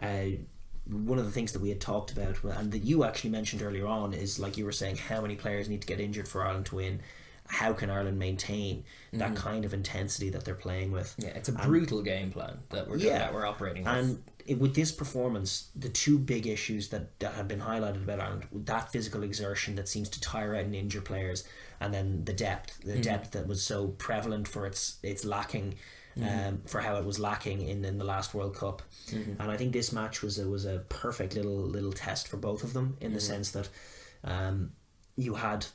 one of the things that we had talked about, and that you actually mentioned earlier on, is like you were saying, how many players need to get injured for Ireland to win? How can Ireland maintain that kind of intensity that they're playing with? Yeah, it's a brutal game plan that we're operating with. And with this performance, the two big issues that have been highlighted about Ireland, that physical exertion that seems to tire out and injure players, and then the depth that was so prevalent for its lacking, for how it was lacking in the last World Cup. And I think this match was a perfect little test for both of them, in the sense that you had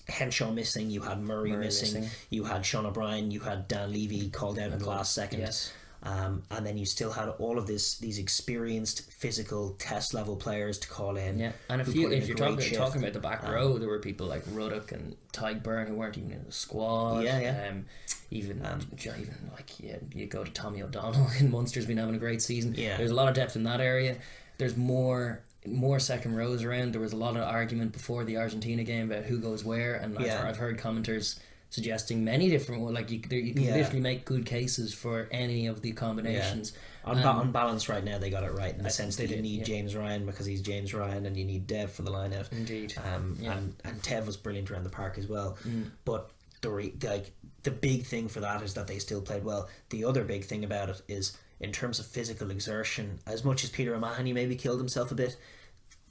Henshaw missing, you had Murray missing, you had Sean O'Brien, you had Dan Levy called out in the last second. Yes. And then you still had all of these experienced physical test level players to call in. Yeah, and if you're talking about the back row, there were people like Ruddock and Tyke Byrne who weren't even in the squad. Even like you go to Tommy O'Donnell in Munster's been having a great season. Yeah, there's a lot of depth in that area. There's more second rows around. There was a lot of argument before the Argentina game about who goes where, and I've heard commenters suggesting many different, like you can literally make good cases for any of the combinations. On balance right now they got it right, in the sense that you need James Ryan because he's James Ryan, and you need Dev for the line out. Indeed. And Tev was brilliant around the park as well. But the big thing for that is that they still played well. The other big thing about it is, in terms of physical exertion, as much as Peter O'Mahony maybe killed himself a bit,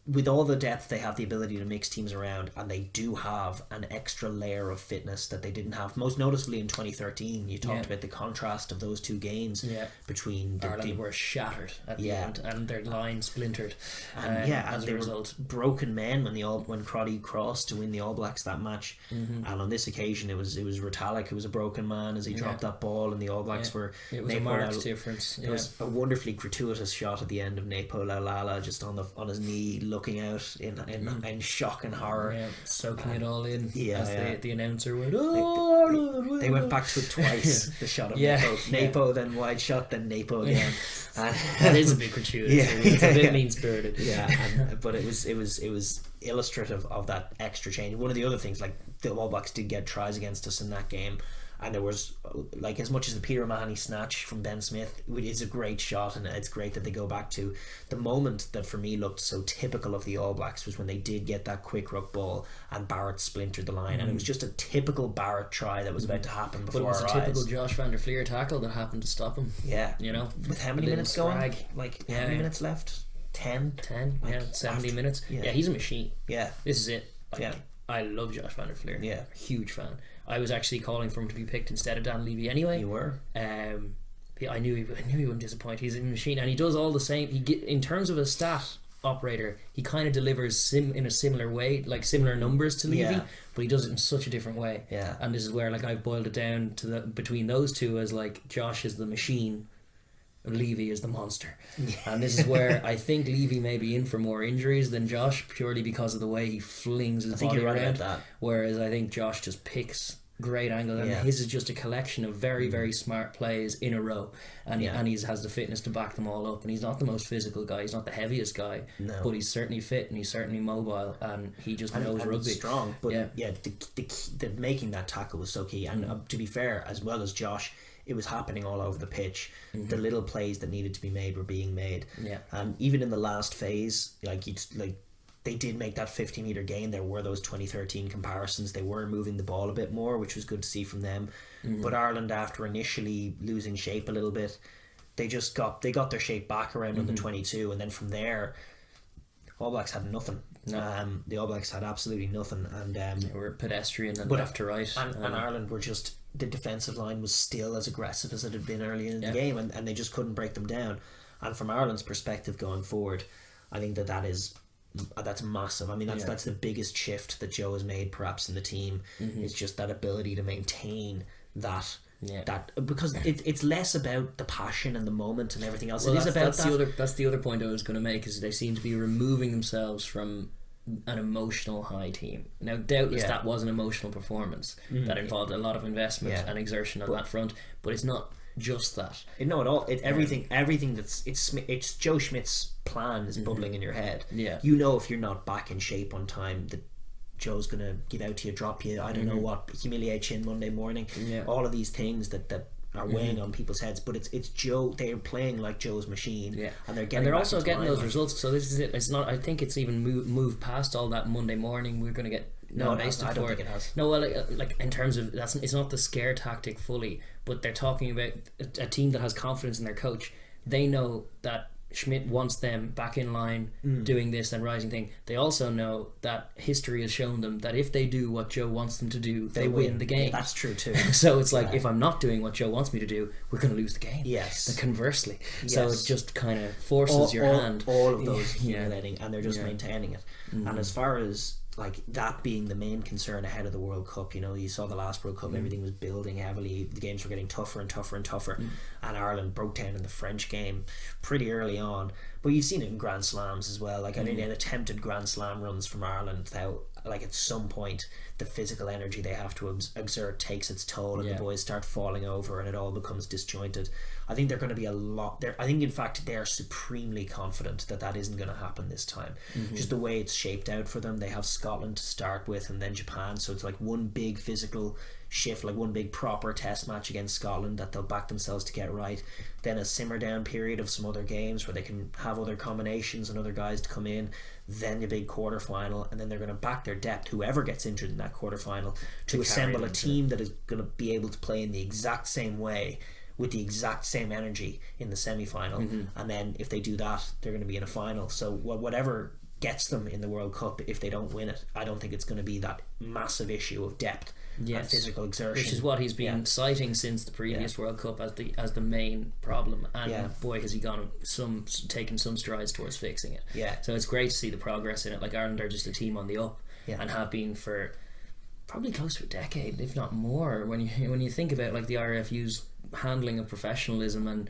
with all the depth, they have the ability to mix teams around, and they do have an extra layer of fitness that they didn't have. Most noticeably in 2013, you talked about the contrast of those two games between Ireland were shattered at the end, and their line splintered. As a result, broken men when Crotty crossed to win the All Blacks that match, and on this occasion it was Retallick who was a broken man as he dropped that ball, and the All Blacks were. It was a marked difference. There was a wonderfully gratuitous shot at the end of Nepo Laulala just on his knee, looking out in shock and horror, soaking it all in. The announcer went, they went back to it twice. The shot of Nepo, then wide shot, then Nepo again. That is a bit gratuitous. It's a bit mean spirited. But it was illustrative of that extra change. One of the other things, like, the All Blacks did get tries against us in that game, and there was, like, as much as the Peter O'Mahony snatch from Ben Smith, it is a great shot, and it's great that they go back to the moment that for me looked so typical of the All Blacks was when they did get that quick ruck ball and Barrett splintered the line, and it was just a typical Barrett try that was about to happen before our eyes. But it was a typical Josh van der Fleer tackle that happened to stop him. With how many minutes going? How many minutes left? 10? 70 minutes. He's a machine. This is it. I love Josh van der Fleer. Huge fan. I was actually calling for him to be picked instead of Dan Levy anyway. You were. I knew he wouldn't disappoint. He's a machine, and he does all the same. In terms of a stat operator, he kind of delivers in a similar way, like similar numbers to Levy, but he does it in such a different way. And this is where, like, I've boiled it down to between those two as, like, Josh is the machine, Levy is the monster. And this is where I think Levy may be in for more injuries than Josh, purely because of the way he flings his body around. Whereas I think Josh just picks great angles, and his is just a collection of very, very smart plays in a row, and he has the fitness to back them all up. And he's not the most physical guy, he's not the heaviest guy, but he's certainly fit and he's certainly mobile, and he just knows rugby. Strong, but the making that tackle was so key. And to be fair, as well as Josh, it was happening all over the pitch. The little plays that needed to be made were being made. And even in the last phase, they did make that 50-metre gain. There were those 2013 comparisons. They were moving the ball a bit more, which was good to see from them. But Ireland, after initially losing shape a little bit, they got their shape back around on the 22, and then from there, All Blacks had nothing. The All Blacks had absolutely nothing, and they were pedestrian and left to right. And Ireland were just, the defensive line was still as aggressive as it had been earlier in the game, and they just couldn't break them down. And from Ireland's perspective going forward, I think that's massive. I mean, that's the biggest shift that Joe has made perhaps in the team, is just that ability to maintain that. That, because it's less about the passion and the moment and everything else. That's the other point I was going to make, is they seem to be removing themselves from an emotional high team. Now, doubtless that was an emotional performance that involved a lot of investment and exertion on that front, but it's not just that. No, at all. Everything that's it's Joe Schmidt's plan is bubbling in your head. You know, if you're not back in shape on time, that Joe's gonna give out to you, drop you, I don't know what, humiliate you in Monday morning. All of these things that are weighing on people's heads, but it's Joe. They're playing like Joe's machine, and they're also getting those results. So this is it. It's not. I think it's even moved past all that Monday morning. We're going to get I don't think it has. No, well, like in terms of it's not the scare tactic fully, but they're talking about a team that has confidence in their coach. They know that Schmidt wants them back in line doing this and rising thing. They also know that history has shown them that if they do what Joe wants them to do, they win the game. That's true too. So it's like, if I'm not doing what Joe wants me to do, we're going to lose the game. Yes. And conversely. Yes. So it just kind of forces your hand. All of those accumulating, and they're just maintaining it. And as far as like that being the main concern ahead of the World Cup, you saw the last World Cup, everything was building heavily, the games were getting tougher and tougher and tougher, and Ireland broke down in the French game pretty early on. But you've seen it in Grand Slams as well, like I mean, attempted Grand Slam runs from Ireland, how like at some point the physical energy they have to exert takes its toll, and the boys start falling over and it all becomes disjointed. I think they're going to be a lot there. I think in fact they're supremely confident that isn't going to happen this time. Just the way it's shaped out for them. They have Scotland to start with and then Japan, so it's like one big physical shift, like one big proper test match against Scotland that they'll back themselves to get right, then a simmer down period of some other games where they can have other combinations and other guys to come in, then the big quarter final, and then they're going to back their depth, whoever gets injured in that quarter final, to assemble a team that is going to be able to play in the exact same way with the exact same energy in the semi-final, and then if they do that, they're going to be in a final. So whatever gets them in the World Cup, if they don't win it, I don't think it's going to be that massive issue of depth and physical exertion, which is what he's been citing since the previous World Cup as the main problem, and boy has he taken some strides towards fixing it. So it's great to see the progress in it. Like Ireland are just a team on the up, and have been for probably close to a decade, if not more, when you think about like the RFU's handling of professionalism, and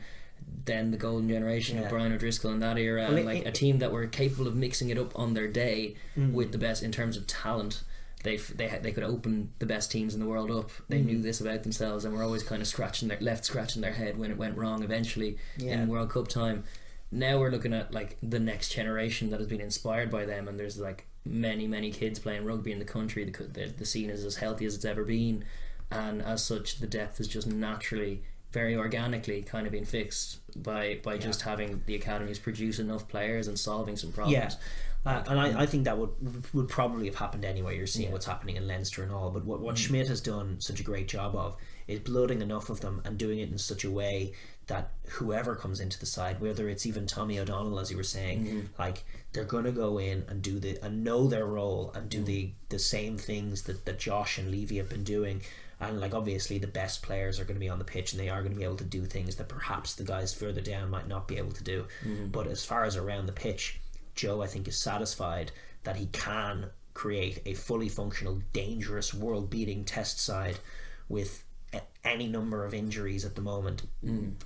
then the golden generation of Brian O'Driscoll in that era, a team that were capable of mixing it up on their day with the best in terms of talent. They could open the best teams in the world up. They knew this about themselves, and were always kind of scratching their head when it went wrong eventually in World Cup time. Now we're looking at like the next generation that has been inspired by them, and there's like many kids playing rugby in the country. The scene is as healthy as it's ever been, and as such the depth is just naturally, very organically kind of being fixed by just having the academies produce enough players and solving some problems. And I think that would probably have happened anyway. You're seeing what's happening in Leinster and all, but what Schmidt has done such a great job of is blooding enough of them and doing it in such a way that whoever comes into the side, whether it's even Tommy O'Donnell, as you were saying, like they're going to go in and do and know their role and do the same things that Josh and Levy have been doing. And like obviously the best players are going to be on the pitch, and they are going to be able to do things that perhaps the guys further down might not be able to do. But as far as around the pitch, Joe I think is satisfied that he can create a fully functional, dangerous, world-beating test side with any number of injuries at the moment.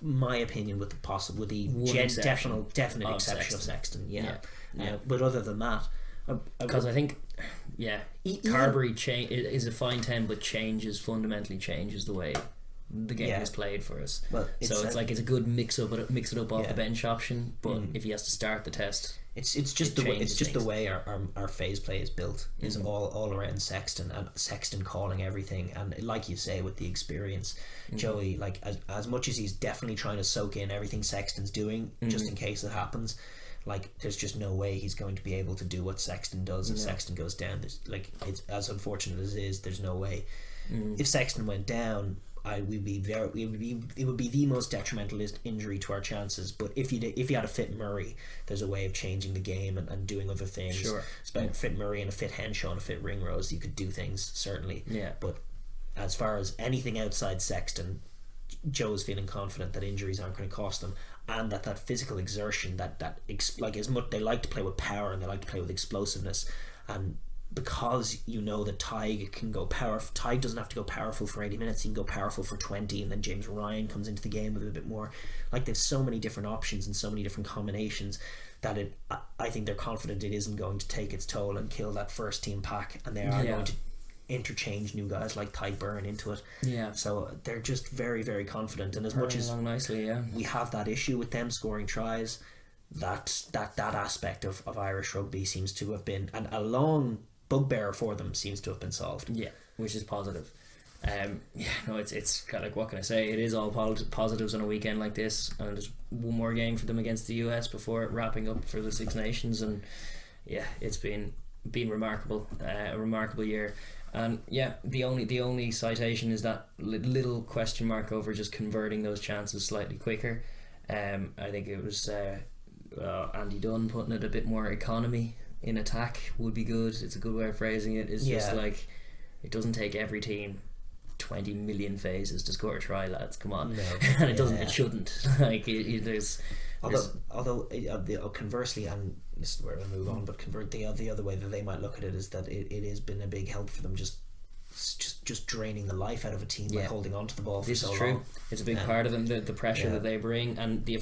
My opinion, with the definite exception of Sexton. But other than that, because I think Carberry is a fine 10, but fundamentally changes the way the game is played for us. Well, it's a good mix it up off the bench option, but if he has to start the test, it's just the way our phase play is built, is all around Sexton, and Sexton calling everything. And like you say, with the experience, Joey, like as much as he's definitely trying to soak in everything Sexton's doing just in case it happens, like there's just no way he's going to be able to do what Sexton does if Sexton goes down. It's as unfortunate as it is, there's no way. If Sexton went down, it would be the most detrimental injury to our chances. But if you had a fit Murray, there's a way of changing the game and doing other things. Sure. Fit Murray and a fit Henshaw and a fit Ringrose, you could do things, certainly. But as far as anything outside Sexton, Joe's feeling confident that injuries aren't going to cost them, and that physical exertion, like as much they like to play with power and they like to play with explosiveness, and because you know that Tig can go powerful. Tig doesn't have to go powerful for 80 minutes, he can go powerful for 20, and then James Ryan comes into the game with a bit more. Like there's so many different options and so many different combinations that I think they're confident it isn't going to take its toll and kill that first team pack, and they are going to interchange new guys like Tig Byrne into it. So they're just very, very confident, and as much as we have that issue with them scoring tries, that aspect of Irish rugby seems to have been, and a long bugbear for them seems to have been solved. Which is positive. It's kind of like, what can I say? It is all positives on a weekend like this, and there's one more game for them against the US before wrapping up for the Six Nations, and yeah, it's been remarkable, a remarkable year. And yeah, the only citation is that little question mark over just converting those chances slightly quicker. I think it was Andy Dunn putting it a bit more economy in attack would be good. It's a good way of phrasing it. It's just like, it doesn't take every team 20 million phases to score a try, lads. Come on. No, and it doesn't. It shouldn't. Like although conversely, and this is where we'll move on, but the other way that they might look at it is that it has been a big help for them just draining the life out of a team by holding on to the ball for so long. This is true. It's a big part of them, the pressure that they bring, and the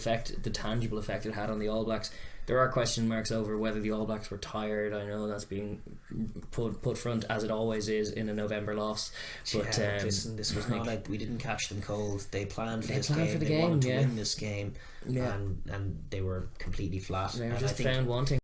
tangible effect it had on the All Blacks. There are question marks over whether the All Blacks were tired. I know that's being put front, as it always is in a November loss. But listen, this was not like we didn't catch them cold. They planned for this game. They wanted to win this game, and they were completely flat. They were just found wanting.